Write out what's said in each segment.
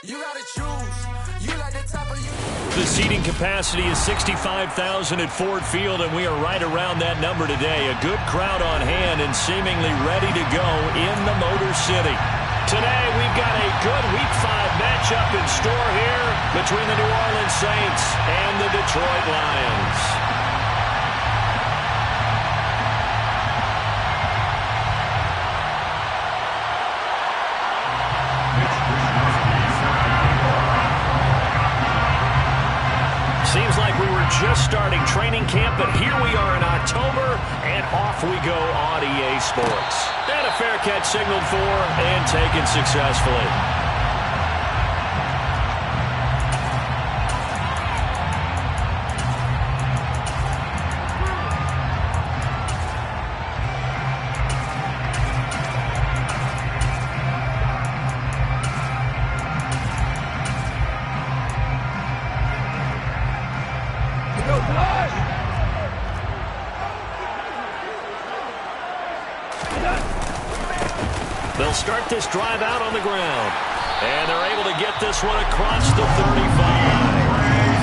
The seating capacity is 65,000 at Ford Field, and we are right around that number today. A good crowd on hand and seemingly ready to go in the Motor City. Today, we've got a good Week 5 matchup in store here between the New Orleans Saints and the Detroit Lions. Seems like we were just starting training camp, but here we are in October, and off we go on EA Sports. And a fair catch signaled for and taken successfully. They'll start this drive out on the ground. And they're able to get this one across the 35.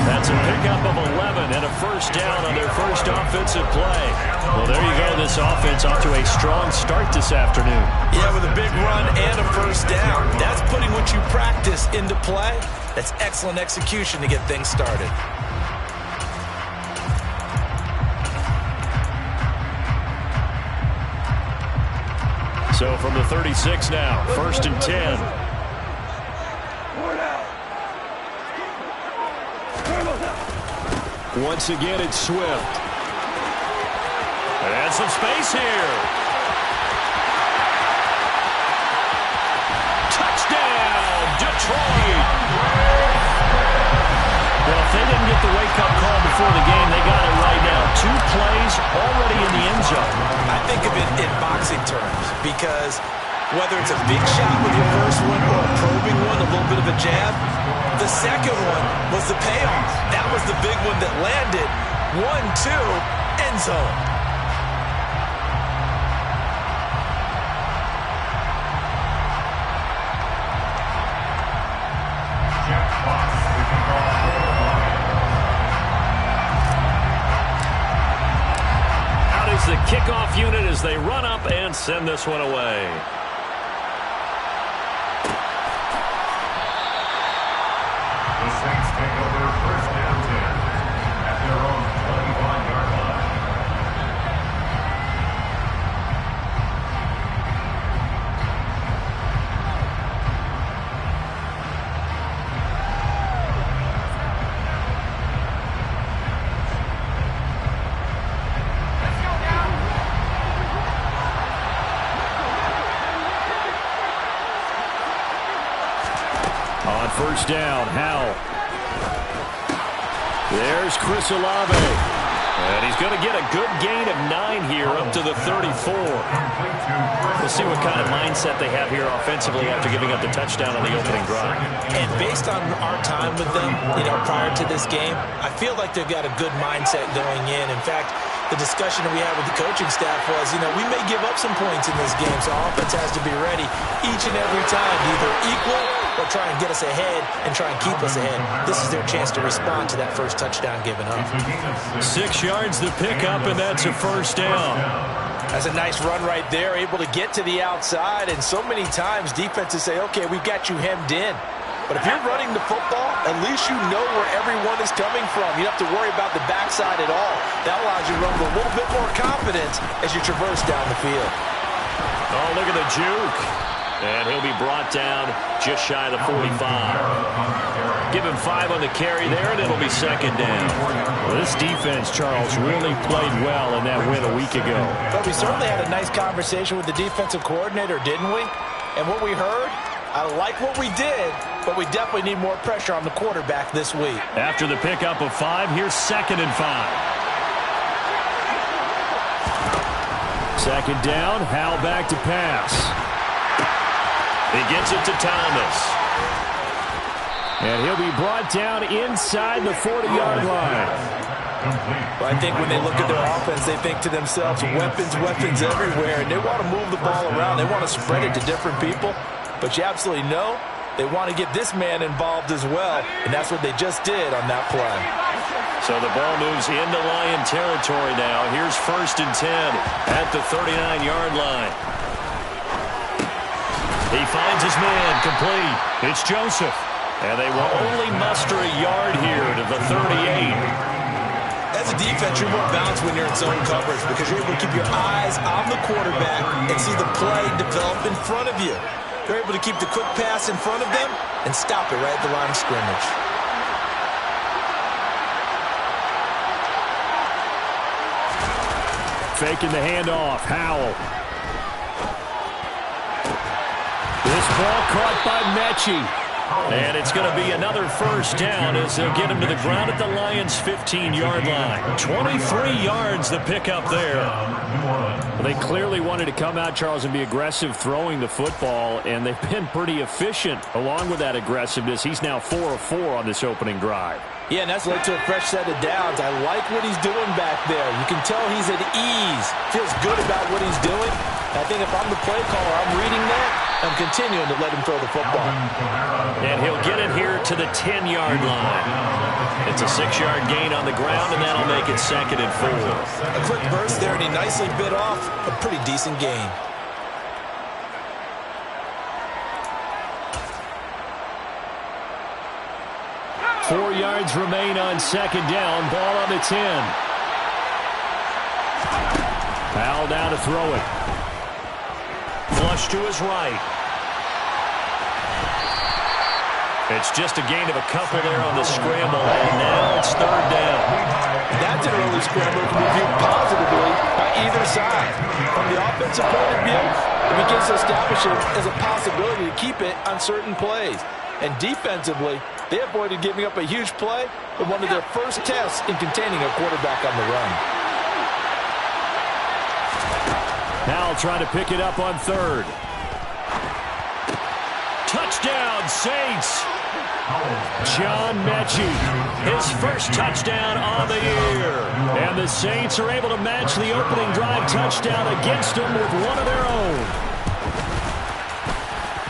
That's a pickup of 11 and a first down on their first offensive play. Well, there you go. This offense off to a strong start this afternoon. Yeah, with a big run and a first down. That's putting what you practice into play. That's excellent execution to get things started. So from the 36 now, 1st and 10. Once again, it's Swift. And some space here. Touchdown, Detroit. Well, if they didn't get the wake-up call before the game, they got it right now. 2 plays already in the end zone. I think of it in boxing terms because whether it's a big shot with your first one or a probing one, a little bit of a jab, the second one was the payoff. That was the big one that landed. 1-2, end zone. The kickoff unit as they run up and send this one away. The Saints take over 1st and 10 at their own 21-yard line. On 1st down, Howell. There's Chris Olave. And he's going to get a good gain of 9 here up to the 34. We'll see what kind of mindset they have here offensively after giving up the touchdown on the opening drive. And based on our time with them, prior to this game, I feel like they've got a good mindset going in. In fact, the discussion that we had with the coaching staff was, we may give up some points in this game, so offense has to be ready each and every time to either equal or try and get us ahead and try and keep us ahead. This is their chance to respond to that first touchdown given up. 6 yards the pickup, and that's a first down. That's a nice run right there, able to get to the outside, and so many times defenses say, okay, we've got you hemmed in. But if you're running the football, at least you know where everyone is coming from. You don't have to worry about the backside at all. That allows you to run with a little bit more confidence as you traverse down the field. Oh, look at the juke. And he'll be brought down just shy of the 45. Give him 5 on the carry there, and it'll be 2nd down. Well, this defense, Charles, really played well in that win a week ago. But we certainly had a nice conversation with the defensive coordinator, didn't we? And what we heard, I like what we did, but we definitely need more pressure on the quarterback this week. After the pickup of 5, here's 2nd and 5. 2nd down, Howell back to pass. He gets it to Thomas. And he'll be brought down inside the 40-yard line. Well, I think when they look at their offense, they think to themselves, weapons everywhere, and they want to move the ball around. They want to spread it to different people. But you absolutely know they want to get this man involved as well, and that's what they just did on that play. So the ball moves into Lion territory now. Here's 1st and 10 at the 39-yard line. He finds his man complete. It's Joseph. And they will only muster a yard here to the 38. As a defense, you're more balanced when you're in zone coverage because you're able to keep your eyes on the quarterback and see the play develop in front of you. You're able to keep the quick pass in front of them and stop it right at the line of scrimmage. Faking the handoff. Howell. This ball caught by Mechie. And it's going to be another 1st down as they'll get him to the ground at the Lions' 15-yard line. 23 yards the pickup there. Well, they clearly wanted to come out, Charles, and be aggressive throwing the football, and they've been pretty efficient along with that aggressiveness. He's now 4 of 4 on this opening drive. Yeah, and that's led to a fresh set of downs. I like what he's doing back there. You can tell he's at ease. Feels good about what he's doing. I think if I'm the play caller, I'm reading that. I'm continuing to let him throw the football. And he'll get it here to the 10-yard line. It's a 6-yard gain on the ground, and that'll make it 2nd and 4. A quick burst there, and he nicely bit off a pretty decent gain. Four yards remain on 2nd down. Ball on the 10. Powell down to throw it. Flush to his right. It's just a gain of a couple there on the scramble, and now it's 3rd down. That's an early scramble that can be viewed positively by either side. From the offensive point of view, it begins to establish it as a possibility to keep it on certain plays. And defensively, they avoided giving up a huge play with one of their first tests in containing a quarterback on the run. Now trying to pick it up on 3rd. Touchdown, Saints! John Mechie, his first touchdown on the year. And the Saints are able to match the opening drive touchdown against them with one of their own.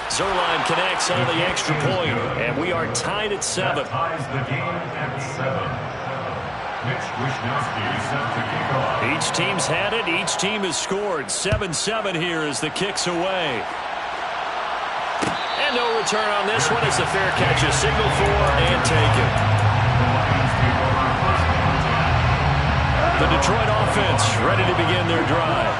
Zerline connects on the extra point, and we are tied at 7. Ties the game at 7. Mitch Wishnowsky set to kick off. Each team's had it. Each team has scored. 7-7 here as the kick's away. And no return on this one as the fair catch is signaled for and taken. The Detroit offense ready to begin their drive.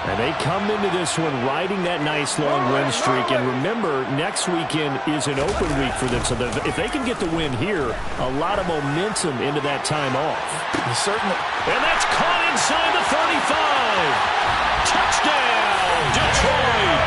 And they come into this one riding that nice long win streak. And remember, next weekend is an open week for them. So if they can get the win here, a lot of momentum into that time off. Certainly. And that's caught inside the 35. Touchdown, Detroit.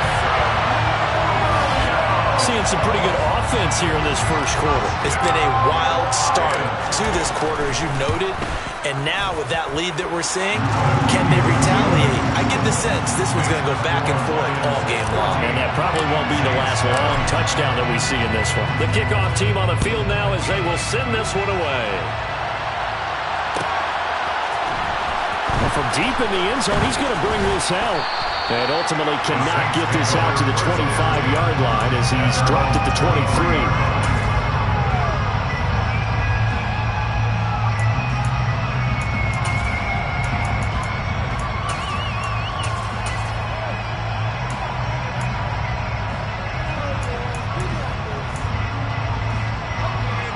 Seeing some pretty good offense here in this first quarter. It's been a wild start to this quarter, as you noted. And now with that lead that we're seeing, can they retaliate? I get the sense this one's going to go back and forth all game long. And that probably won't be the last long touchdown that we see in this one. The kickoff team on the field now as they will send this one away. And from deep in the end zone, he's going to bring this out. And ultimately cannot get this out to the 25-yard line as he's dropped at the 23.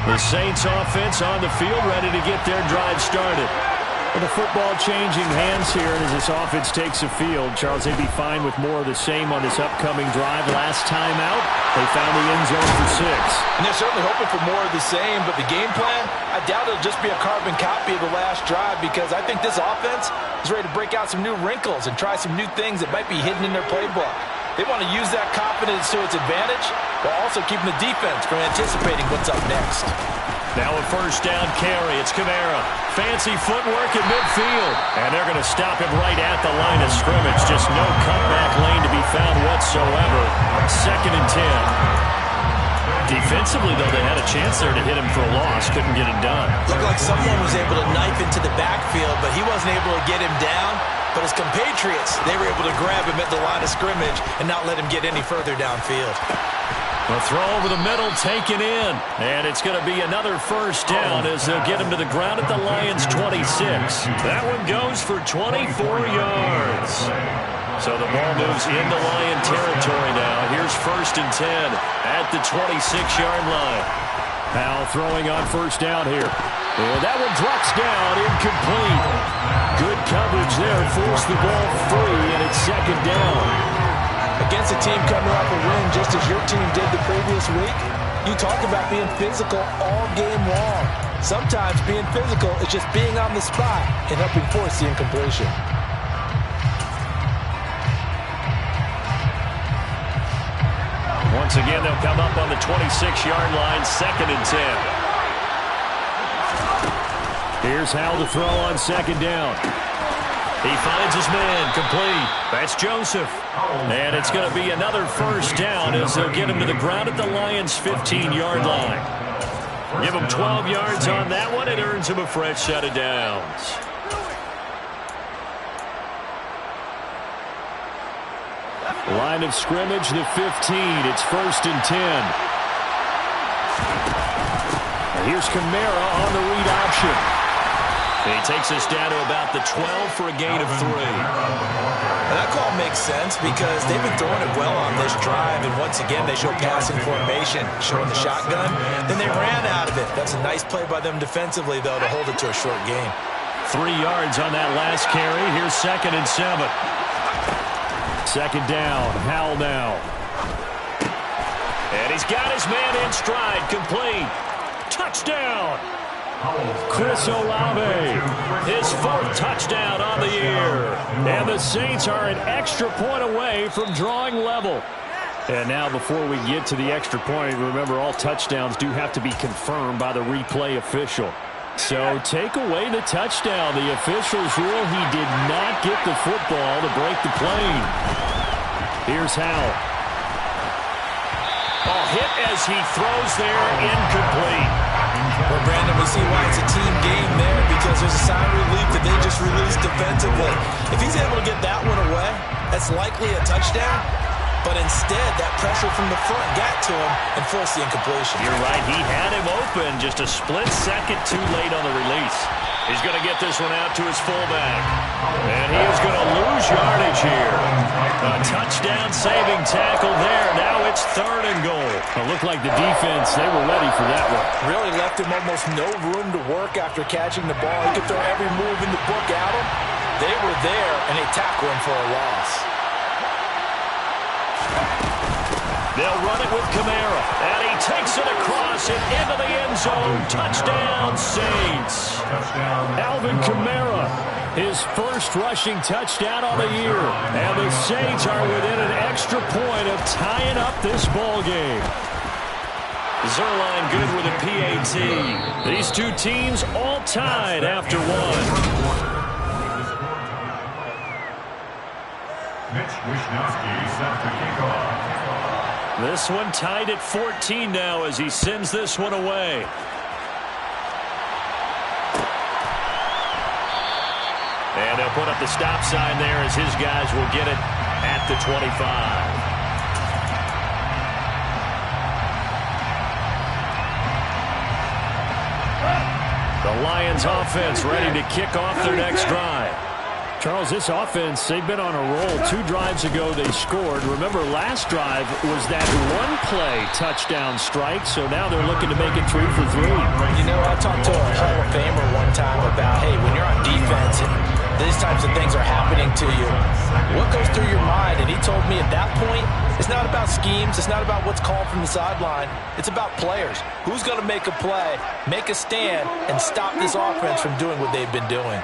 The Saints offense on the field ready to get their drive started. With the football changing hands here as this offense takes the field, Charles, they'd be fine with more of the same on this upcoming drive. Last time out, they found the end zone for 6. And they're certainly hoping for more of the same, but the game plan, I doubt it'll just be a carbon copy of the last drive because I think this offense is ready to break out some new wrinkles and try some new things that might be hidden in their playbook. They want to use that confidence to its advantage while also keeping the defense from anticipating what's up next. Now a first down carry. It's Kamara. Fancy footwork in midfield. And they're going to stop him right at the line of scrimmage. Just no cutback lane to be found whatsoever. 2nd and 10. Defensively, though, they had a chance there to hit him for a loss. Couldn't get it done. Looked like someone was able to knife into the backfield, but he wasn't able to get him down. But his compatriots, they were able to grab him at the line of scrimmage and not let him get any further downfield. The throw over the middle taken in. And it's going to be another first down as they'll get him to the ground at the Lions' 26. That one goes for 24 yards. So the ball moves into Lion territory now. Here's 1st and 10 at the 26-yard line. Now throwing on first down here. And that one drops down, incomplete. Good coverage there, forced the ball free, and it's 2nd down. Against a team coming off a win just as your team did the previous week, you talk about being physical all game long. Sometimes being physical is just being on the spot and helping force the incompletion. Once again, they'll come up on the 26-yard line, 2nd and 10. Here's Howell to throw on 2nd down. He finds his man, complete. That's Joseph. And it's going to be another first down as they'll get him to the ground at the Lions' 15-yard line. Give him 12 yards on that one. It earns him a fresh set of downs. Line of scrimmage, the 15. It's 1st and 10. And here's Kamara on the read option. He takes us down to about the 12 for a gain of 3. And that call makes sense because they've been throwing it well on this drive, and once again they show passing formation, showing the shotgun. Then they ran out of it. That's a nice play by them defensively, though, to hold it to a short gain. 3 yards on that last carry. Here's 2nd and 7. 2nd down. Howell now. And he's got his man in stride. Complete. Touchdown. Chris Olave, his 4th touchdown on the year. And the Saints are an extra point away from drawing level. And now before we get to the extra point, remember all touchdowns do have to be confirmed by the replay official. So take away the touchdown. The officials rule he did not get the football to break the plane. Here's Howell. Hit as he throws there, incomplete. Well, Brandon, we see why it's a team game there because there's a sign of relief that they just released defensively. If he's able to get that one away, that's likely a touchdown. But instead, that pressure from the front got to him and forced the incompletion. You're right. He had him open just a split second too late on the release. He's going to get this one out to his fullback. And he is going to lose yardage here. A touchdown-saving tackle there. Now it's 3rd and goal. It looked like the defense, they were ready for that one. Really left him almost no room to work after catching the ball. He could throw every move in the book at him. They were there, and they tackled him for a loss. They'll run it with Kamara, and he takes it across and into the end zone. Touchdown, Saints. Alvin Kamara, his 1st rushing touchdown on the year. And the Saints are within an extra point of tying up this ball game. Zerline good with a PAT. These two teams all tied after one. Mitch Wishnowsky set to kick off. This one tied at 14 now as he sends this one away. And they'll put up the stop sign there as his guys will get it at the 25. The Lions offense ready to kick off their next drive. Charles, this offense, they've been on a roll. 2 drives ago, they scored. Remember, last drive was that one-play touchdown strike, so now they're looking to make it 3 for 3. You know, I talked to a Hall of Famer one time about, hey, when you're on defense and these types of things are happening to you, what goes through your mind? And he told me at that point, it's not about schemes. It's not about what's called from the sideline. It's about players. Who's going to make a play, make a stand, and stop this offense from doing what they've been doing?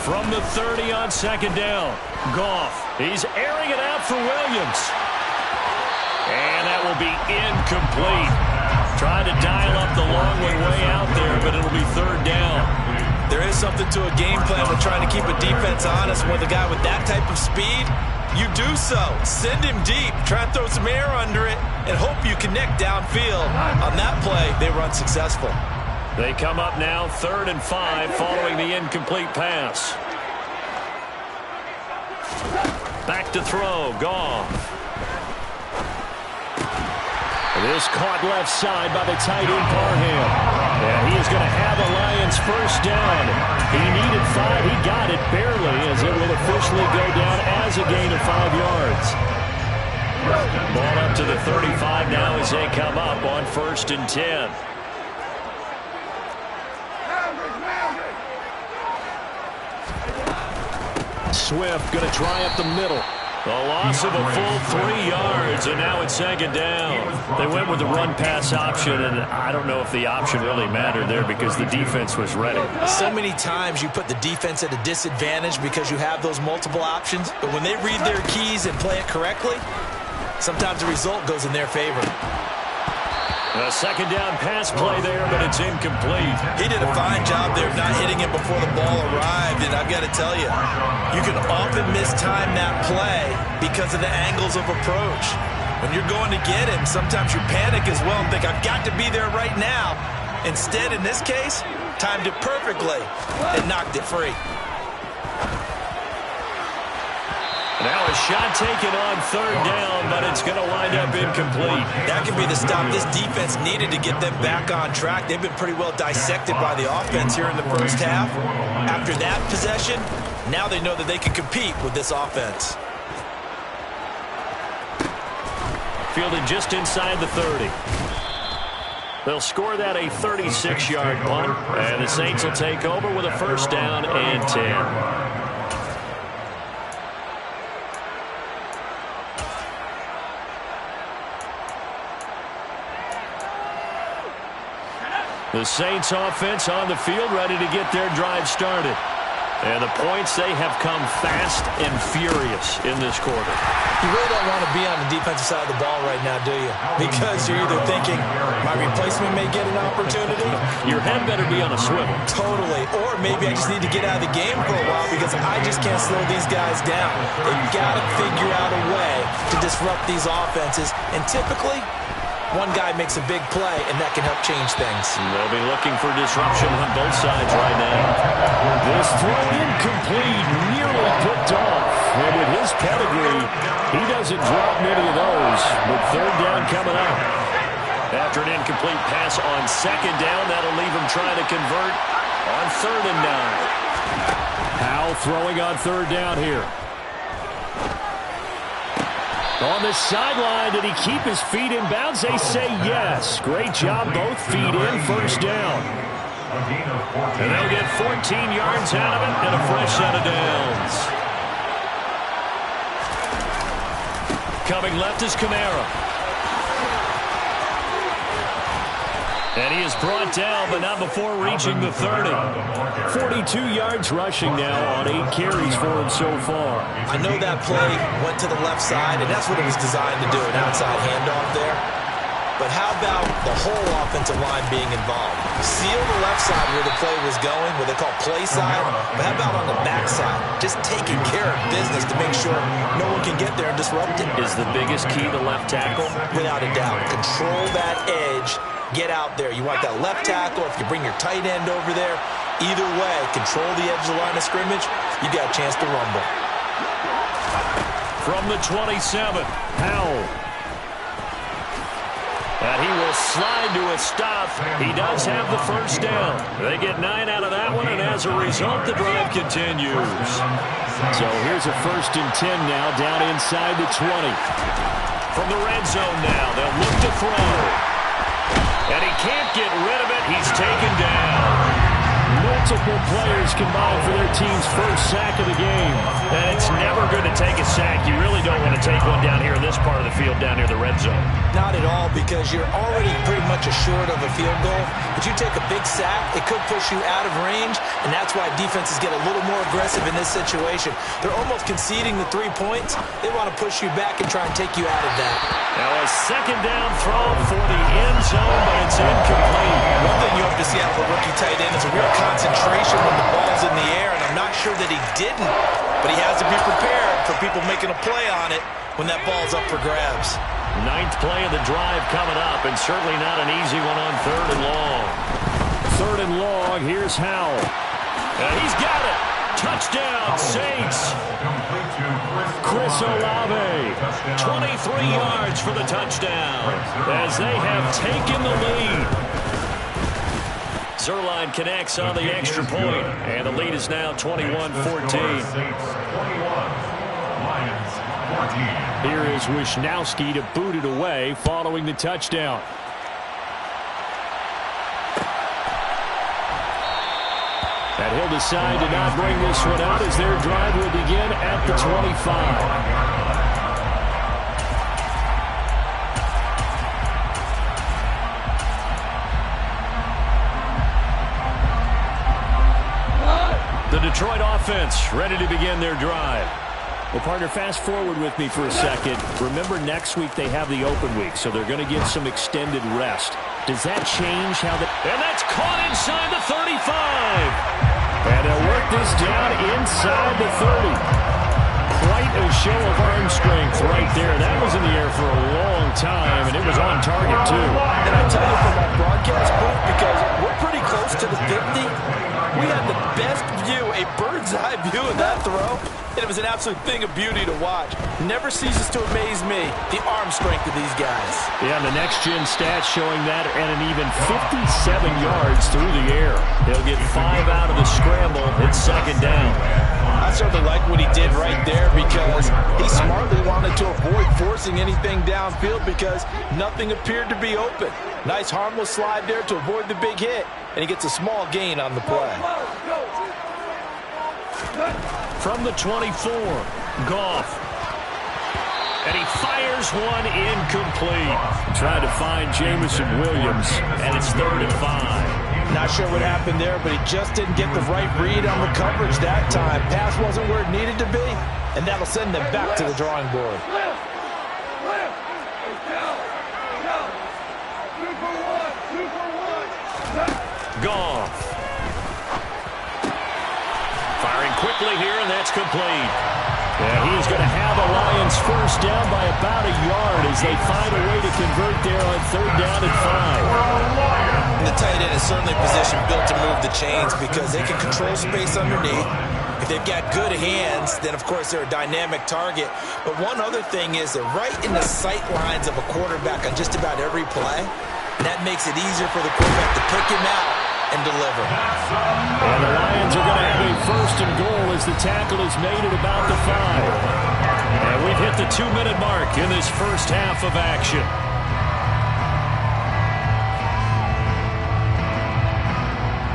From the 30 on 2nd down, Goff. He's airing it out for Williams. And that will be incomplete. Trying to dial up the long way out there, but it'll be 3rd down. There is something to a game plan with trying to keep a defense honest. With a guy with that type of speed, you do so. Send him deep. Try and throw some air under it and hope you connect downfield. On that play, they were unsuccessful. They come up now 3rd and 5 following the incomplete pass. Back to throw, Goff. This caught left side by the tight end, Parham. And he is going to have the Lions first down. He needed 5. He got it barely, as it will officially go down as a gain of 5 yards. Ball up to the 35 now as they come up on 1st and 10. Swift going to try up the middle. A loss of a full 3 yards, and now it's 2nd down. They went with the run-pass option, and I don't know if the option really mattered there because the defense was ready. So many times you put the defense at a disadvantage because you have those multiple options, but when they read their keys and play it correctly, sometimes the result goes in their favor. A 2nd down pass play there, but it's incomplete. He did a fine job there of not hitting it before the ball arrived, and I've got to tell you, you can often mistime that play because of the angles of approach. When you're going to get him, sometimes you panic as well and think, I've got to be there right now. Instead, in this case, timed it perfectly and knocked it free. Now a shot taken on 3rd down, but it's going to wind up incomplete. That could be the stop this defense needed to get them back on track. They've been pretty well dissected by the offense here in the first half. After that possession, now they know that they can compete with this offense. Fielded just inside the 30. They'll score that a 36-yard punt, and the Saints will take over with a 1st down and 10. The Saints offense on the field, ready to get their drive started. And the points, they have come fast and furious in this quarter. You really don't want to be on the defensive side of the ball right now, do you? Because you're either thinking, my replacement may get an opportunity. Your head better be on a swivel. Totally. Or maybe I just need to get out of the game for a while because I just can't slow these guys down. They've got to figure out a way to disrupt these offenses. And typically, one guy makes a big play, and that can help change things. They'll be looking for disruption on both sides right now. This throw incomplete, nearly picked off. And with his pedigree, he doesn't drop many of those. But 3rd down coming up. After an incomplete pass on 2nd down, that'll leave him trying to convert on 3rd and 9. Powell throwing on 3rd down here. On the sideline, did he keep his feet in bounds? They say yes. Great job, both feet in, 1st down. And they'll get 14 yards out of it and a fresh set of downs. Coming left is Kamara. And he is brought down, but not before reaching the 30. 42 yards rushing now on 8 carries for him so far. I know that play went to the left side, and that's what it was designed to do, an outside handoff there. But how about the whole offensive line being involved? Seal the left side where the play was going, what they call play side. But how about on the back side? Just taking care of business to make sure no one can get there and disrupt it. Is the biggest key the left tackle? Without a doubt. Control that edge. Get out there. You want that left tackle. If you bring your tight end over there, either way, control the edge of the line of scrimmage, you got a chance to rumble. From the 27, Powell. And he will slide to a stop. He does have the 1st down. They get 9 out of that one, and as a result, the drive continues. So here's a 1st and 10 now, down inside the 20. From the red zone now, they'll look to throw. And he can't get rid of it. He's taken down. Multiple players combined for their team's 1st sack of the game. And it's never good to take a sack. You really don't want to take one down here in this part of the field, down near the red zone. Not at all, because you're already pretty much assured of a field goal. But you take a big sack, it could push you out of range, and that's why defenses get a little more aggressive in this situation. They're almost conceding the 3 points. They want to push you back and try and take you out of that. Now a 2nd down throw for the end zone, but it's incomplete. One thing you hope to see out of a rookie tight end is a real concentration when the ball's in the air, and I'm not sure that he didn't, but he has to be prepared for people making a play on it when that ball's up for grabs. 9th play of the drive coming up, and certainly not an easy one on 3rd and long. 3rd and long, here's Howell. And he's got it. Touchdown, Saints. Chris Olave, 23 yards for the touchdown as they have taken the lead. Zerline connects on the extra point, and the lead is now 21-14. Here is Wisnowski to boot it away following the touchdown. And he'll decide to not bring this one out as their drive will begin at the 25. The Detroit offense ready to begin their drive. Well, partner, fast forward with me for a second. Remember, next week they have the open week, so they're going to get some extended rest. Does that change how the... And that's caught inside the 35. And they'll work this down inside the 30. Quite a show of arm strength right there. That was in the air for a long time, and it was on target, too. And I tell you from my broadcast booth, because we're pretty close to the 50, we had the best view, a bird's-eye view of that throw, and it was an absolute thing of beauty to watch. Never ceases to amaze me, the arm strength of these guys. Yeah, the next-gen stats showing that at an even 57 yards through the air. He'll get 5 out of the scramble. It's second down. I certainly like what he did right there because he smartly wanted to avoid forcing anything downfield because nothing appeared to be open. Nice harmless slide there to avoid the big hit, and he gets a small gain on the play. From the 24, Goff. And he fires one incomplete. Tried to find Jamison Williams, and it's 3rd and 5. Not sure what happened there, but he just didn't get the right read on the coverage that time. Pass wasn't where it needed to be, and that'll send them back to the drawing board. Goff. Firing quickly here, and that's complete. Yeah, he's going to have the Lions first down by about a yard as they find a way to convert there on 3rd down and 5. The tight end is certainly a position built to move the chains because they can control space underneath. If they've got good hands, then of course they're a dynamic target. But one other thing is they're right in the sight lines of a quarterback on just about every play. And that makes it easier for the quarterback to pick him out and deliver. And the Lions are going to have a 1st and goal as the tackle is made at about the 5. And we've hit the 2-minute mark in this first half of action.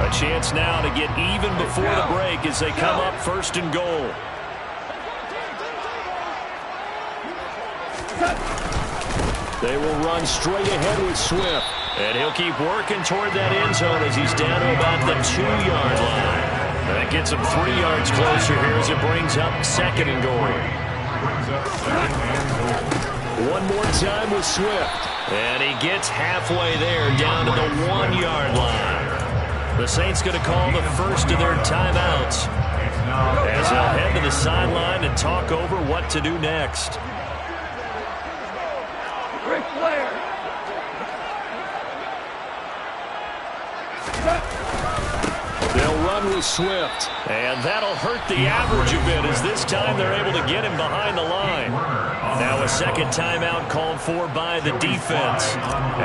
A chance now to get even before the break as they come up 1st and goal. They will run straight ahead with Swift. And he'll keep working toward that end zone as he's down to about the 2-yard line. That gets him 3 yards closer here as it brings up 2nd and goal. One more time with Swift. And he gets halfway there down to the 1-yard line. The Saints going to call the first of their timeouts as they'll head to the sideline and talk over what to do next. Ric Flair. They'll run with Swift, and that'll hurt the average a bit as this time they're able to get him behind the line. Now a second timeout called for by the defense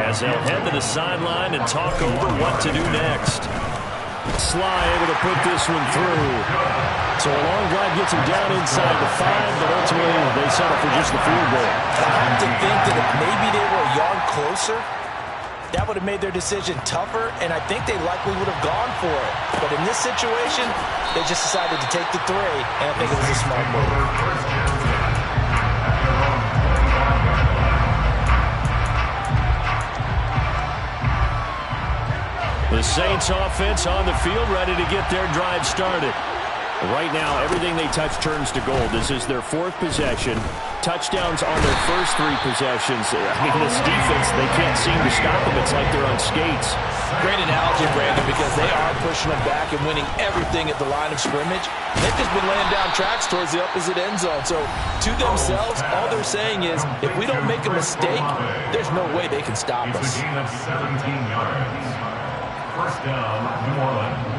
as they'll head to the sideline and talk over what to do next. Sly able to put this one through. So a long drive gets him down inside the 5, but ultimately they settle for just the field goal. I have to think that if maybe they were a yard closer, that would have made their decision tougher, and I think they likely would have gone for it. But in this situation, they just decided to take the 3, and I think it was a smart move. The Saints offense on the field ready to get their drive started. Right now, everything they touch turns to gold. This is their 4th possession. Touchdowns on their first 3 possessions. I mean, this defense, they can't seem to stop them. It's like they're on skates. Great analogy, Brandon, because they are pushing them back and winning everything at the line of scrimmage. They've just been laying down tracks towards the opposite end zone. So, to themselves, all they're saying is, if we don't make a mistake, there's no way they can stop us. He's a gain of 17 yards. First down, New Orleans.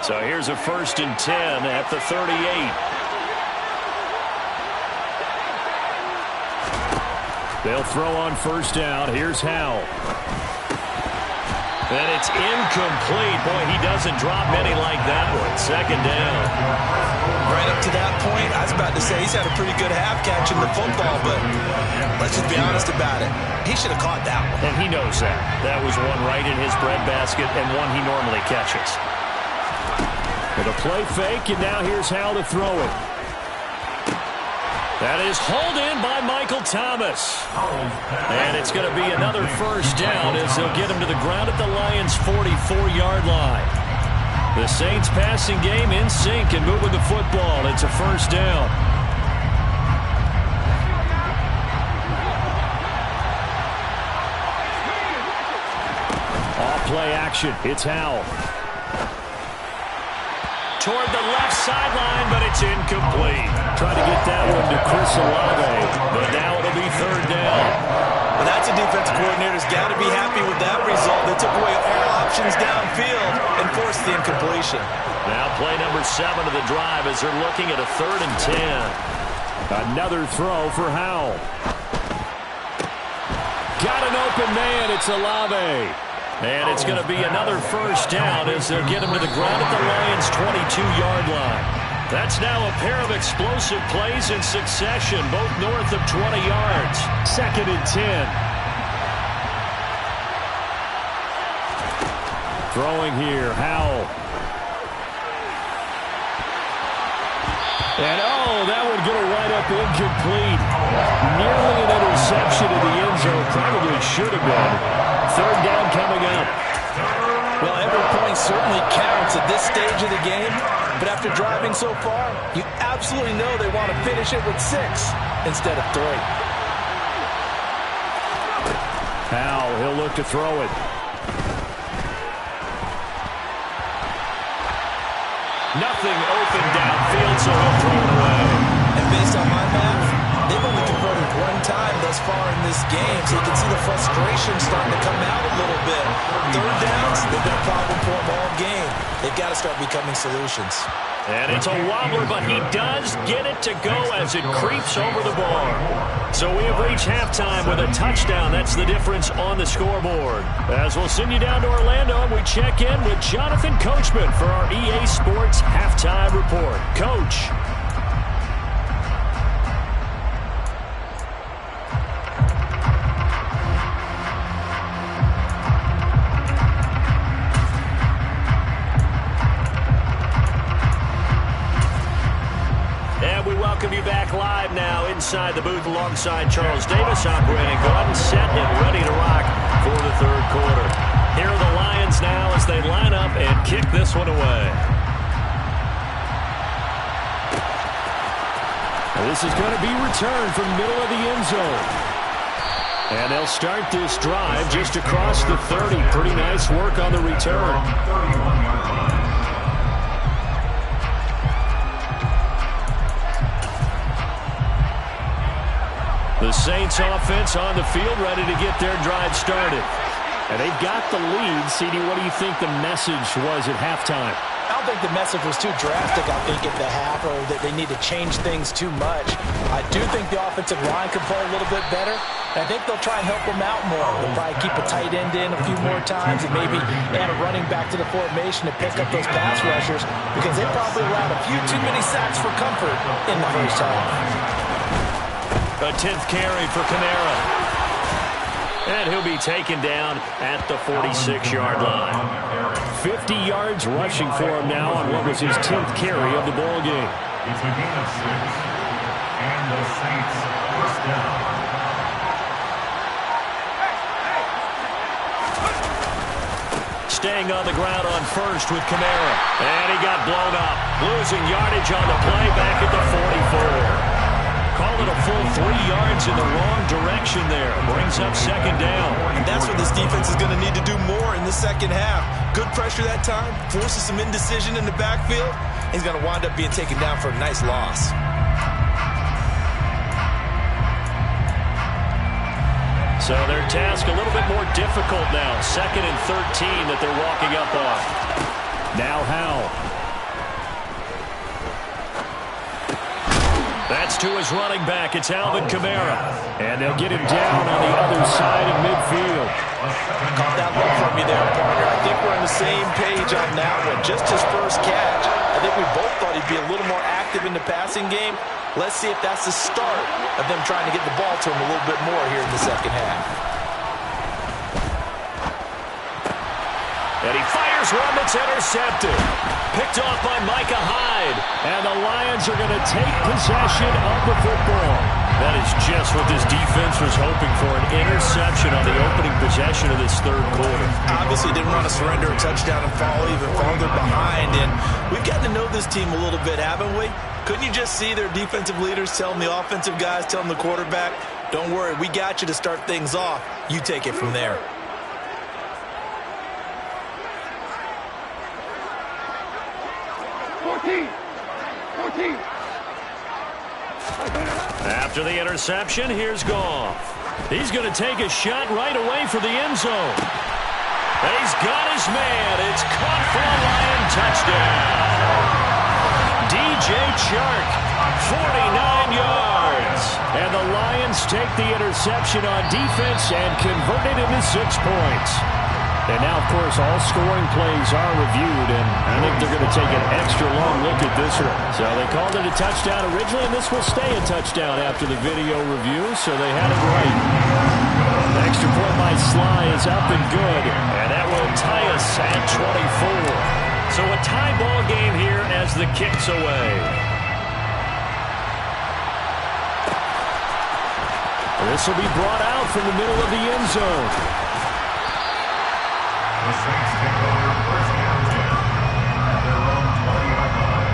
So here's a 1st and 10 at the 38. They'll throw on 1st down. Here's Howell. And it's incomplete. Boy, he doesn't drop many like that one. 2nd down. Right up to that point, I was about to say he's had a pretty good half catching the football, but let's just be honest about it. He should have caught that one. And he knows that. That was one right in his breadbasket and one he normally catches. With a play fake, and now here's Howell to throw it. That is hauled in by Michael Thomas. And it's going to be another 1st down as they'll get him to the ground at the Lions' 44-yard line. The Saints passing game in sync and moving the football. It's a 1st down. Off play action. It's Howell. Toward the left sideline, but it's incomplete. Try to get that one to Chris Olave, but now it'll be 3rd down. Well, that's a defensive coordinator's got to be happy with that result. They took away all options downfield and forced the incompletion. Now play number 7 of the drive as they're looking at a 3rd and 10. Another throw for Howell. Got an open man. It's Olave. And it's going to be another 1st down as they'll get him to the ground at the Lions' 22-yard line. That's now a pair of explosive plays in succession, both north of 20 yards. 2nd and 10. Throwing here, Howell. And, that would get a right up incomplete. Nearly an interception in the end zone. Probably should have been. 3rd down coming up. Well, every point certainly counts at this stage of the game. But after driving so far, you absolutely know they want to finish it with 6 instead of 3. Howell, he'll look to throw it. Nothing open downfield, so he'll throw it away. And based on my math, they've only converted 1 time thus far in this game, so you can see the frustration starting to come out a little bit. 3rd downs, they've been a problem for them all game. They've got to start becoming solutions. And it's a wobbler, but he does get it to go as it creeps over the bar. So we have reached halftime with a touchdown. That's the difference on the scoreboard. As we'll send you down to Orlando, and we check in with Jonathan Coachman for our EA Sports Halftime Report. Coach. Welcome you back live now inside the booth alongside Charles Davis, operating gun, set and ready to rock for the 3rd quarter. Here are the Lions now as they line up and kick this one away. And this is going to be returned from the middle of the end zone. And they'll start this drive just across the 30. Pretty nice work on the return. The Saints offense on the field ready to get their drive started. And they've got the lead. CD, what do you think the message was at halftime? I don't think the message was too drastic, I think, at the half, or that they need to change things too much. I do think the offensive line could play a little bit better. I think they'll try and help them out more. They'll probably keep a tight end in a few more times and maybe add a running back to the formation to pick up those pass rushers, because they probably allowed a few too many sacks for comfort in the first half. A 10th carry for Kamara. And he'll be taken down at the 46-yard line. 50 yards rushing for him now on what was his 10th carry of the ball game. It's a gain of 6, and the Saints 1st down. Staying on the ground on 1st with Kamara. And he got blown up. Losing yardage on the play back at the 44. Call it a full 3 yards in the wrong direction there. Brings up 2nd down. And that's what this defense is going to need to do more in the second half. Good pressure that time. Forces some indecision in the backfield. He's going to wind up being taken down for a nice loss. So their task a little bit more difficult now. 2nd and 13 that they're walking up on. Now Howell. That's to his running back. It's Alvin Kamara. And they'll get him down on the other side of midfield. Caught that look from you there, partner. I think we're on the same page on that one. Just his first catch. I think we both thought he'd be a little more active in the passing game. Let's see if that's the start of them trying to get the ball to him a little bit more here in the second half. And he fires one that's intercepted. Picked off by Micah Hyde. And the Lions are going to take possession of the football. That is just what this defense was hoping for, an interception on the opening possession of this third quarter. Obviously didn't want to surrender a touchdown and fall even farther behind. And we've gotten to know this team a little bit, haven't we? Couldn't you just see their defensive leaders telling the offensive guys, telling the quarterback, don't worry, we got you to start things off. You take it from there. After the interception, here's Goff. He's going to take a shot right away for the end zone. And he's got his man. It's caught for a Lion touchdown. DJ Chark, 49 yards. And the Lions take the interception on defense and convert it into 6 points. And now, of course, all scoring plays are reviewed, and I think they're going to take an extra long look at this one. So they called it a touchdown originally, and this will stay a touchdown after the video review, so they had it right. The extra point by Sly is up and good, and that will tie us at 24. So a tie ball game here as the kick's away. This will be brought out from the middle of the end zone. The Saints take over first and 10 at their own 20-yard line.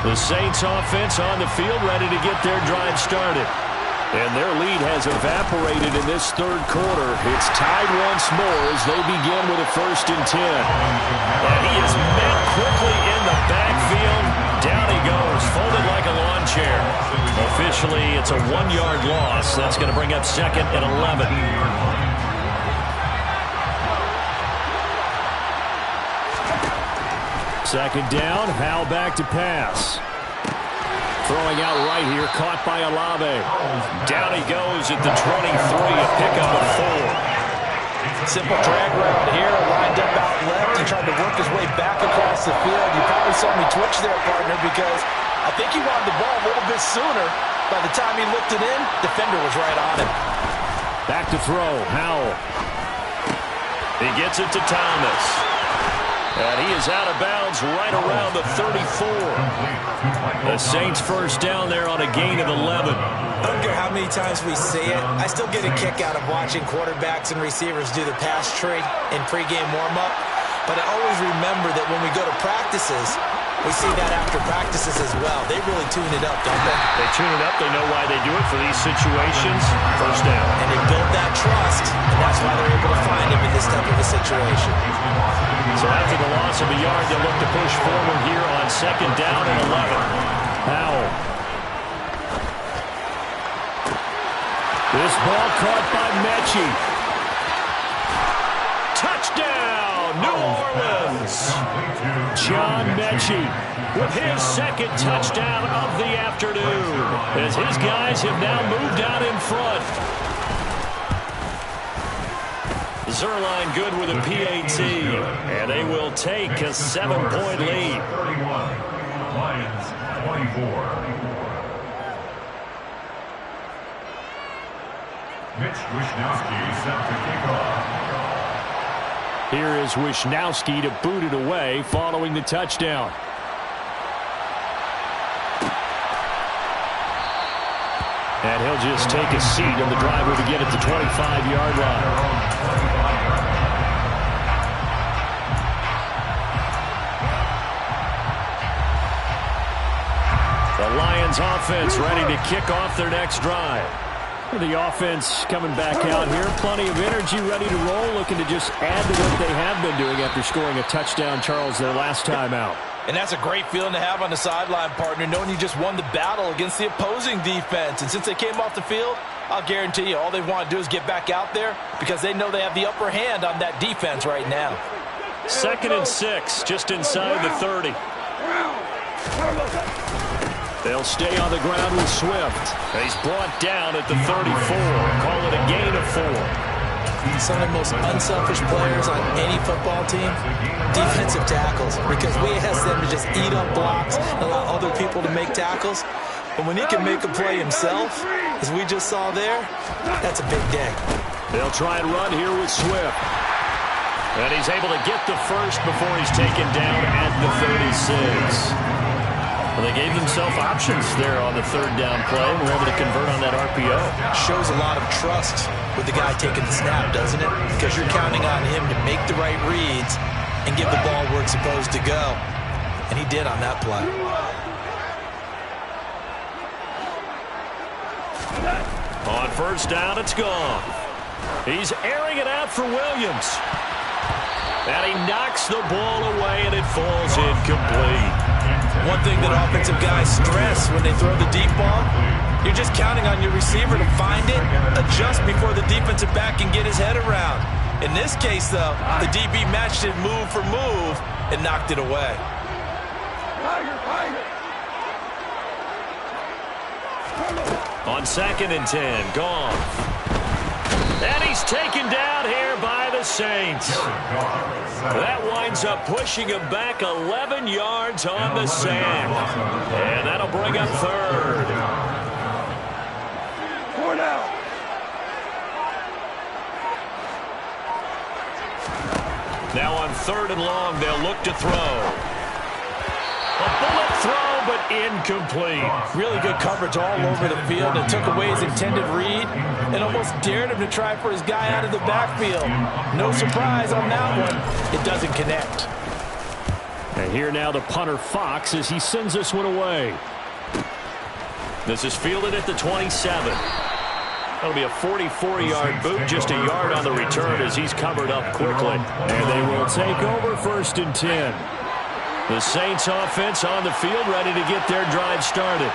The Saints offense on the field ready to get their drive started. And their lead has evaporated in this third quarter. It's tied once more as they begin with a 1st and 10. And he is met quickly in the backfield. Down he goes, folded like a lawn chair. Officially, it's a 1-yard loss. That's going to bring up 2nd and 11. Second down, Howell back to pass. Throwing out right here, caught by Olave. Down he goes at the 23, a pickup of 4. Simple drag route here, lined up out left. He tried to work his way back across the field. You probably saw me twitch there, partner, because I think he wanted the ball a little bit sooner. By the time he looked it in, defender was right on him. Back to throw, Howell. He gets it to Thomas. And he is out of bounds right around the 34. The Saints first down there on a gain of 11. I don't care how many times we see it. I still get a kick out of watching quarterbacks and receivers do the pass tree in pregame warm-up. But I always remember that when we go to practices, we see that after practices as well. They really tune it up, don't they? They tune it up. They know why they do it for these situations. First down. And they build that trust, and that's why they're able to find him in this type of a situation. So after the loss of a yard, they'll look to push forward here on 2nd down and 11. Howell. This ball caught by Mechie. Touchdown, New Orleans. John Mechie with his 2nd touchdown of the afternoon as his guys have now moved out in front. Zerline good with a PAT, and they will take a 7-point lead. 31, Lions 24. Mitch Wishnowsky set to kick off. Here is Wishnowsky to boot it away following the touchdown. And he'll just take a seat on the driver to get at the 25-yard line. The Lions offense ready to kick off their next drive. The offense coming back out here. Plenty of energy, ready to roll, looking to just add to what they have been doing after scoring a touchdown, Charles, their last time out. And that's a great feeling to have on the sideline, partner, knowing you just won the battle against the opposing defense. And since they came off the field, I'll guarantee you all they want to do is get back out there because they know they have the upper hand on that defense right now. 2nd and 6, just inside the 30. They'll stay on the ground with Swift. He's brought down at the 34. Call it a gain of 4. Some of the most unselfish players on any football team, defensive tackles, because we ask them to just eat up blocks and allow other people to make tackles. But when he can make a play himself, as we just saw there, that's a big day. They'll try and run here with Swift. And he's able to get the first before he's taken down at the 36. Well, they gave themselves options there on the 3rd down play and were able to convert on that RPO. Shows a lot of trust with the guy taking the snap, doesn't it? Because you're counting on him to make the right reads and give the ball where it's supposed to go. And he did on that play. On 1st down, it's gone. He's airing it out for Williams. And he knocks the ball away, and it falls incomplete. One thing that offensive guys stress when they throw the deep ball, you're just counting on your receiver to find it, adjust before the defensive back can get his head around. In this case, though, the DB matched it move for move and knocked it away. On 2nd and 10, gone. And he's taken down here by the Saints. That winds up pushing him back 11 yards on the sand. And that'll bring up 3rd. 4 down. Now on 3rd and long, they'll look to throw. A bullet throw, but incomplete. Really good coverage all over the field. It took away his intended read and almost dared him to try for his guy out of the backfield. No surprise on that one. It doesn't connect. And here now the punter Fox as he sends this one away. This is fielded at the 27. That'll be a 44-yard boot, just a yard on the return as he's covered up quickly. And they will take over 1st and 10. The Saints offense on the field ready to get their drive started.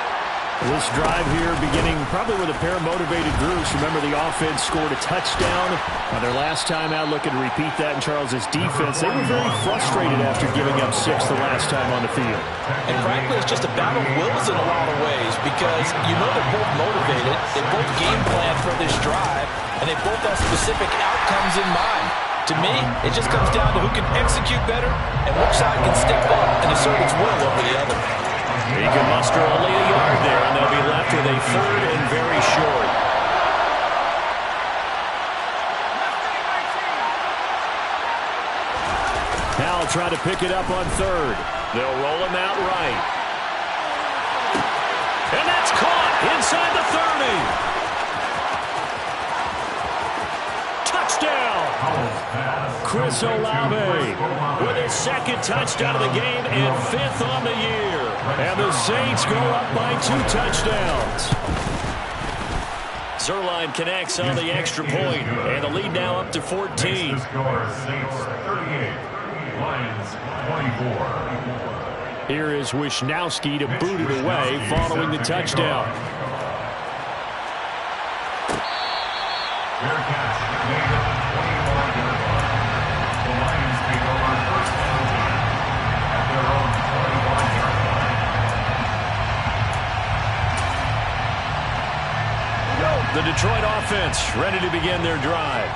This drive here beginning probably with a pair of motivated groups. Remember, the offense scored a touchdown on their last time out. Looking to repeat that in Charles's defense. They were very frustrated after giving up 6 the last time on the field. And frankly, it's just a battle of wills in a lot of ways because you know they're both motivated. They both game plan for this drive, and they both have specific outcomes in mind. To me, it just comes down to who can execute better and which side can step up and assert its will over the other. He can muster only a yard there, and they'll be left with a 3rd and very short. Now try to pick it up on 3rd. They'll roll him out right. And that's caught inside the 30. Touchdown! Chris Olave with his 2nd touchdown of the game and 5th on the year. And the Saints go up by 2 touchdowns. Zerline connects on the extra point, and the lead now up to 14. Saints 38, Lions 24. Here is Wisnowski to boot it away following the touchdown. Fair catch made at the 25-yard line. The Lions take over 1st and 10 at their own 25-yard line. The Detroit offense ready to begin their drive.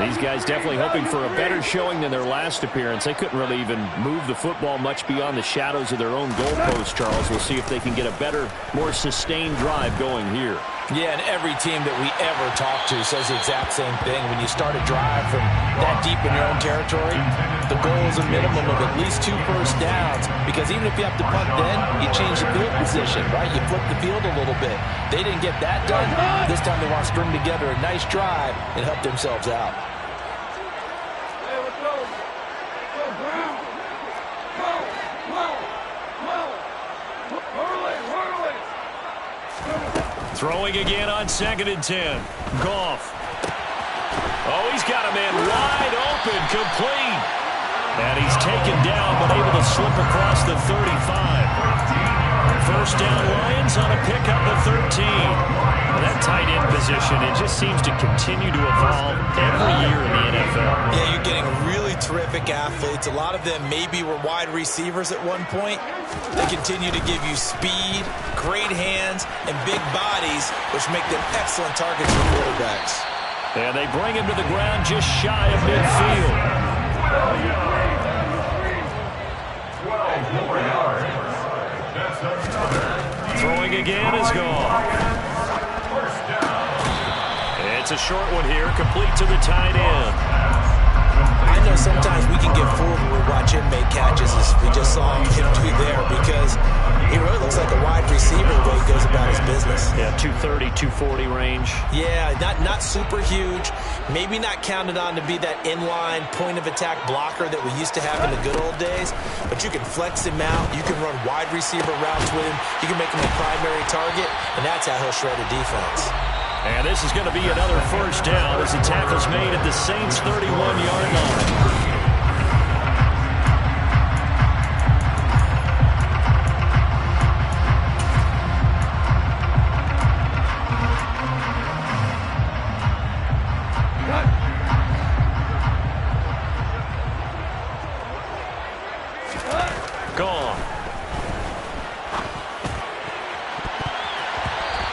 These guys definitely hoping for a better showing than their last appearance. They couldn't really even move the football much beyond the shadows of their own goalpost, Charles. We'll see if they can get a better, more sustained drive going here. Yeah, and every team that we ever talk to says the exact same thing. When you start a drive from that deep in your own territory, the goal is a minimum of at least 2 first downs, because even if you have to punt then, you change the field position, right? You flip the field a little bit. They didn't get that done. This time they want to string together a nice drive and help themselves out. Throwing again on 2nd and 10. Goff. Oh, he's got a man wide open, complete. And he's taken down, but able to slip across the 35. First down, Lions on a pickup of 13. Well, that tight end position, it just seems to continue to evolve every year in the NFL. Yeah, you're getting really terrific athletes. A lot of them maybe were wide receivers at one point. They continue to give you speed, great hands, and big bodies, which make them excellent targets for quarterbacks. And they bring him to the ground just shy of midfield. 12 more yards. Throwing again is gone. It's a short one here, complete to the tight end. I know sometimes we can get fooled when we watch him make catches, as we just saw him do there, because he really looks like a wide receiver the way he goes about his business. Yeah, 230, 240 range. Yeah, not super huge. Maybe not counted on to be that inline point-of-attack blocker that we used to have in the good old days, but you can flex him out. You can run wide receiver routes with him. You can make him a primary target, and that's how he'll shred a defense. And this is going to be another first down as the tackle's made at the Saints' 31-yard line. Gone.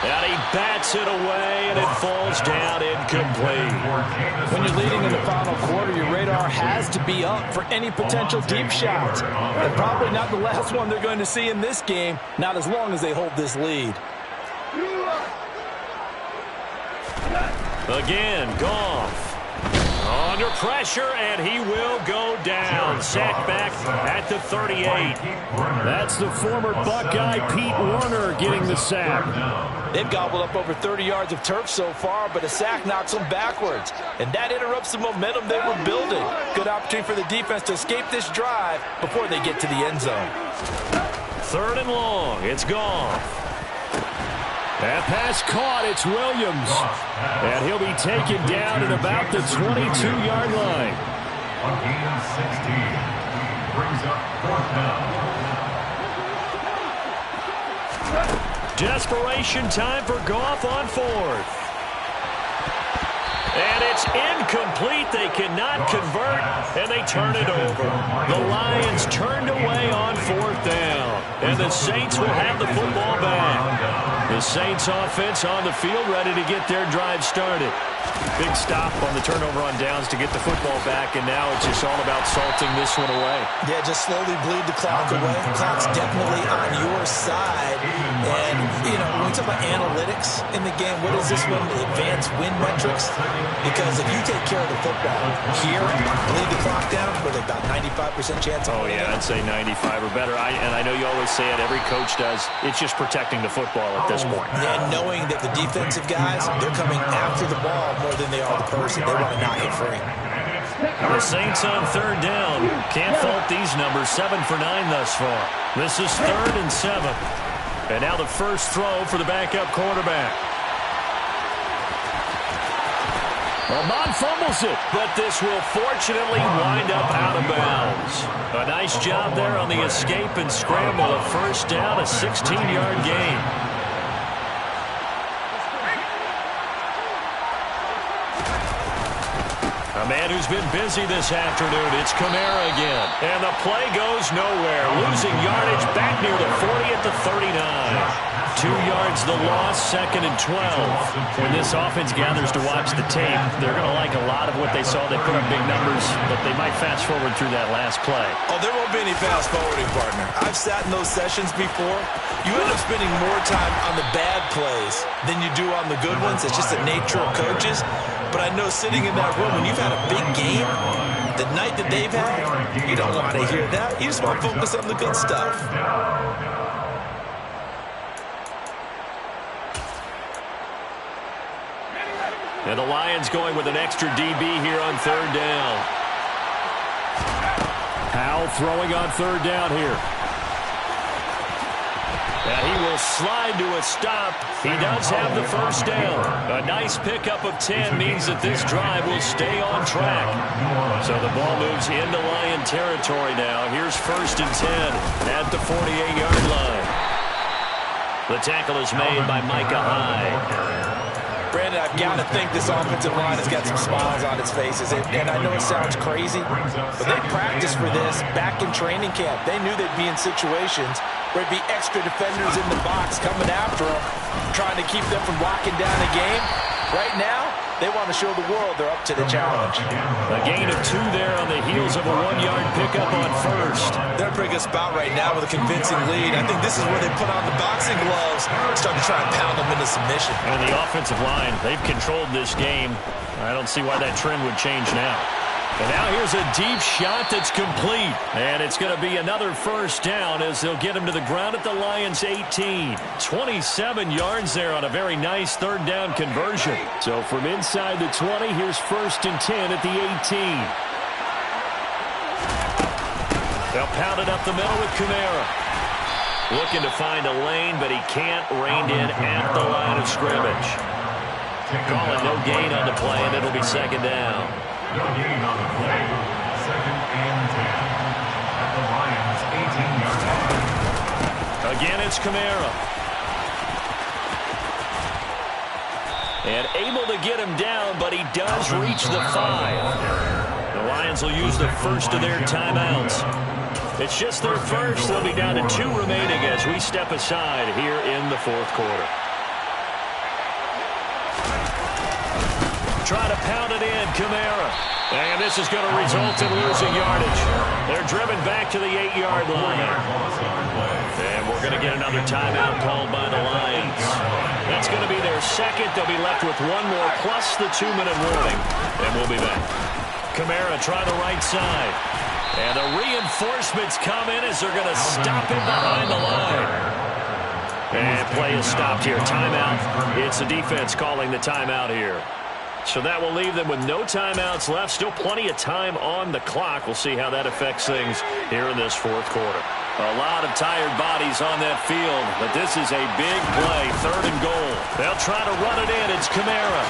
And he bats it away, and it falls down incomplete. When you're leading in the final quarter, your radar has to be up for any potential deep shots. And probably not the last one they're going to see in this game, not as long as they hold this lead. Again, Goff. Under pressure, and he will go down. Sacked back at the 38. That's the former Buckeye Pete Werner getting the sack. They've gobbled up over 30 yards of turf so far, but a sack knocks them backwards. And that interrupts the momentum they were building. Good opportunity for the defense to escape this drive before they get to the end zone. Third and long. It's Goff. That pass caught. It's Williams. And he'll be taken down at about the 22-yard line. On gain of 16. Brings up fourth down. Desperation time for Goff on fourth. And it's incomplete. They cannot convert, and they turn it over. The Lions turned away on fourth down, and the Saints will have the football back. The Saints offense on the field ready to get their drive started. Big stop on the turnover on downs to get the football back, and now it's just all about salting this one away. Yeah, just slowly bleed the clock away. The clock's definitely on your side. And, you know, when we talk about analytics in the game, what is this one? The advanced win metrics? Because if you take care of the football here, bleed the clock down, with about 95% chance of winning. I'd say 95 or better. And I know you always say it, every coach does. It's just protecting the football at this point. And knowing that the defensive guys, they're coming after the ball more than they are the person. They want to knock it free. The Saints on third down. Can't fault these numbers. 7 for 9 thus far. This is 3rd and 7. And now the first throw for the backup quarterback. Ahmad fumbles it, but this will fortunately wind up out of bounds. A nice job there on the escape and scramble. A first down, a 16-yard gain. A man who's been busy this afternoon. It's Kamara again. And the play goes nowhere. Losing yardage back near the 40 at the 39. 2 yards the loss, 2nd and 12. When this offense gathers to watch the tape, they're going to like a lot of what they saw. They put up big numbers, but they might fast forward through that last play. Oh, there won't be any fast forwarding, partner. I've sat in those sessions before. You end up spending more time on the bad plays than you do on the good ones. It's just the nature of coaches. But I know sitting in that room, when you've had a big game, the night that they've had, you don't want to hear that. You just want to focus on the good stuff. And the Lions going with an extra DB here on third down. Howell throwing on third down here. And he will slide to a stop. He does have the first down. A nice pickup of 10 means that this drive will stay on track. So the ball moves into Lion territory now. Here's 1st and 10 at the 48-yard line. The tackle is made by Micah Hyde. Brandon, I've got to think this offensive line has got some smiles on its faces. And I know it sounds crazy, but they practiced for this back in training camp. They knew they'd be in situations where it'd be extra defenders in the box coming after them, trying to keep them from locking down a game. Right now, they want to show the world they're up to the challenge. A gain of 2 there on the heels of a 1-yard pickup on 1st. They're a pretty good spot right now with a convincing lead. I think this is where they put on the boxing gloves, start to try and pound them into submission. And the offensive line, they've controlled this game. I don't see why that trend would change now. And now here's a deep shot that's complete. And it's going to be another first down as they'll get him to the ground at the Lions' 18. 27 yards there on a very nice 3rd down conversion. So from inside the 20, here's 1st and 10 at the 18. They'll pound it up the middle with Kamara. Looking to find a lane, but he can't rein in at the line of scrimmage. Calling no gain on the play, and it'll be 2nd down. No gain on the play. 2nd and 10 at the Lions' 18-yard line. Again, it's Kamara. And able to get him down, but he does reach the 5. The Lions will use the first of their timeouts. It's just their first. They'll be down to 2 remaining as we step aside here in the 4th quarter. Try to pound it in, Kamara. And this is going to result in losing yardage. They're driven back to the 8-yard line. And we're going to get another timeout called by the Lions. That's going to be their 2nd. They'll be left with 1 more plus the 2-minute warning. And we'll be back. Kamara try the right side. And the reinforcements come in as they're going to stop him behind the line. And play is stopped here. Timeout. It's the defense calling the timeout here. So that will leave them with no timeouts left. Still plenty of time on the clock. We'll see how that affects things here in this 4th quarter. A lot of tired bodies on that field, but this is a big play. 3rd and goal. They'll try to run it in. It's Kamara.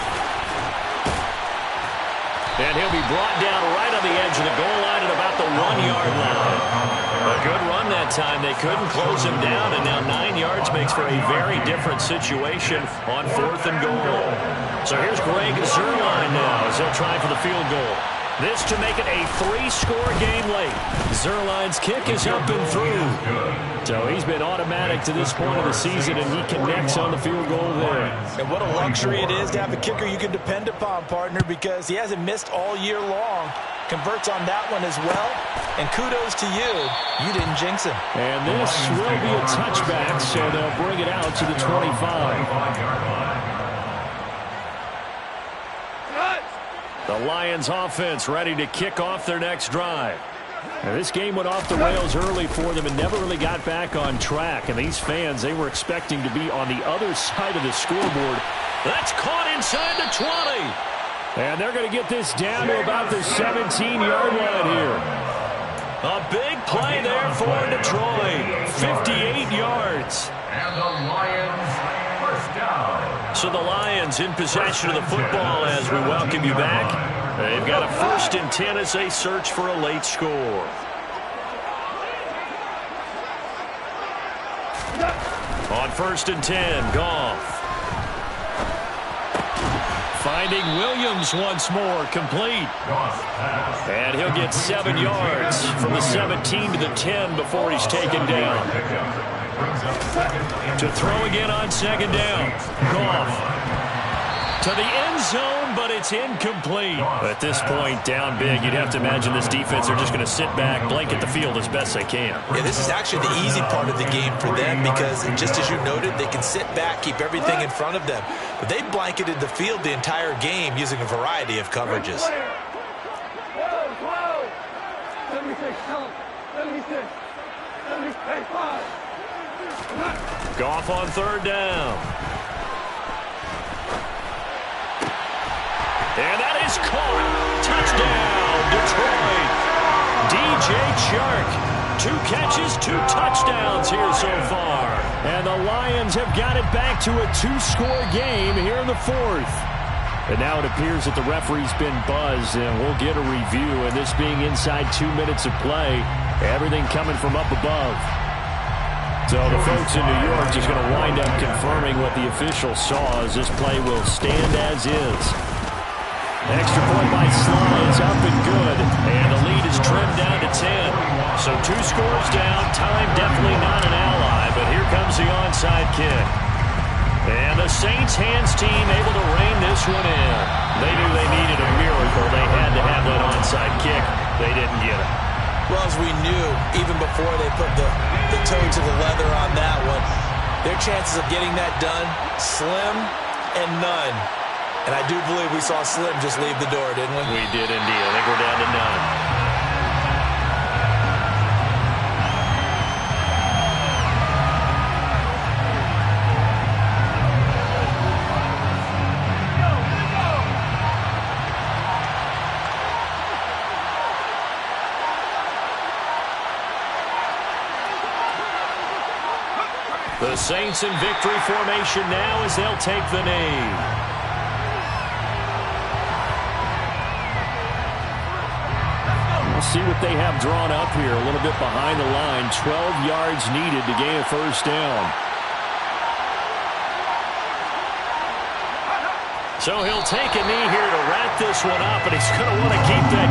And he'll be brought down right on the edge of the goal line at about the 1-yard line. A good run that time. They couldn't close him down, and now 9 yards makes for a very different situation on 4th and goal. So here's Greg Zuerlein now as they'll try for the field goal. This to make it a 3-score game late. Zuerlein's kick is up and through. So he's been automatic to this point of the season, and he connects on the field goal there. And what a luxury it is to have a kicker you can depend upon, partner, because he hasn't missed all year long. Converts on that one as well. And kudos to you. You didn't jinx him. And this will be a touchback, so they'll bring it out to the 25. The Lions offense ready to kick off their next drive. Now, this game went off the rails early for them and never really got back on track. And these fans, they were expecting to be on the other side of the scoreboard. That's caught inside the 20. And they're going to get this down to about the 17-yard line here. A big play there for Detroit. 58 yards. And the Lions first down. So the Lions in possession of the football as we welcome you back. They've got a 1st and 10 as they search for a late score. On 1st and 10, Goff. Finding Williams once more, complete. And he'll get 7 yards from the 17 to the 10 before he's taken down. To throw again on 2nd down. Goff to the end zone, but it's incomplete. At this point, down big, you'd have to imagine this defense are just going to sit back, blanket the field as best they can. Yeah, this is actually the easy part of the game for them because, just as you noted, they can sit back, keep everything in front of them. But they blanketed the field the entire game using a variety of coverages. Goff on 3rd down. And that is caught. Touchdown, Detroit. DJ Chark 2 catches, 2 touchdowns here so far. And the Lions have got it back to a 2-score game here in the 4th. And now it appears that the referee's been buzzed, and we'll get a review. And this being inside 2 minutes of play, everything coming from up above. So the folks in New York just going to wind up confirming what the official saw, as this play will stand as is. Extra point by Sly is up and good, and the lead is trimmed down to 10. So 2 scores down, time definitely not an ally, but here comes the onside kick. And the Saints hands team able to rein this one in. They knew they needed a miracle. They had to have that onside kick. They didn't get it. Well, as we knew, even before they put the toe to the leather on that one, their chances of getting that done, slim and none. And I do believe we saw Slim just leave the door, didn't we? We did indeed. I think we're down to none. The Saints in victory formation now as they'll take the knee. We'll see what they have drawn up here. A little bit behind the line. 12 yards needed to gain a first down. So he'll take a knee here to wrap this one up, and he's going to want to keep that